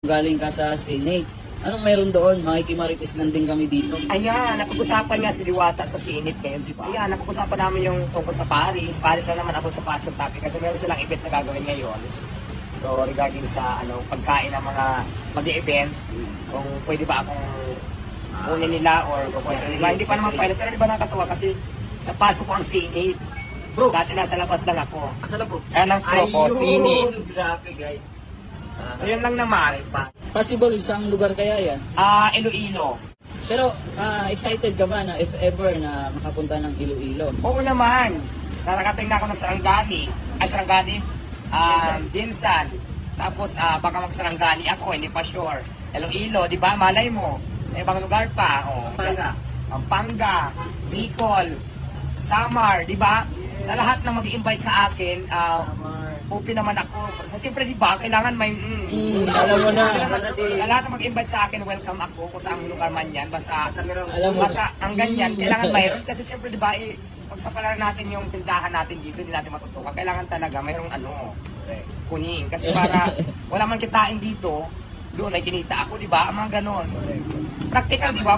Galing ka sa Senate. Anong meron doon? Makikimarites lang din kami dito. Ayan, napag-usapan nga si Diwata sa Senate ngayon, di ba? Ayan, napag-usapan namin yung tungkol sa Paris. Paris na naman ako sa fashion topic kasi meron silang event na gagawin ngayon. So, regarding sa pagkain ng mga mag-event, kung pwede ba akong kunin nila or propose nila. Hindi pa naman pwede, pero di ba nakakatawa kasi napasok ko ang Senate. Bro, Dati nasa labas lang ako. asa na bro? Ayan ang propose, Senate. Grabe guys. So, yun lang naman. Possible, isang lugar kaya yan? Iloilo. Pero excited ka ba na if ever na makapunta ng Iloilo? Oo naman. Nakakating na ako ng Sarangani. Dinsan. Tapos baka mag-Sarangani ako, hindi pa sure. Iloilo, di ba? Malay mo. Sa ibang lugar pa. Pampanga, Bicol, Samar, di ba? Sa lahat na mag-i-invite sa akin, open naman ako. Siyempre, di ba? Kailangan may... Alam mo na. Sa lahat na mag-invite sa akin, welcome ako kung saan lugar man yan. Basta Alam mo. ang ganyan, kailangan mayroon. Kasi siyempre, di ba, pag sa pala natin yung tindahan natin dito, hindi natin matutukan. Kailangan talaga mayroong kunin. Kasi para wala man kitain dito, doon ay kinita ako, di ba? Mga ganon. Practical, di ba?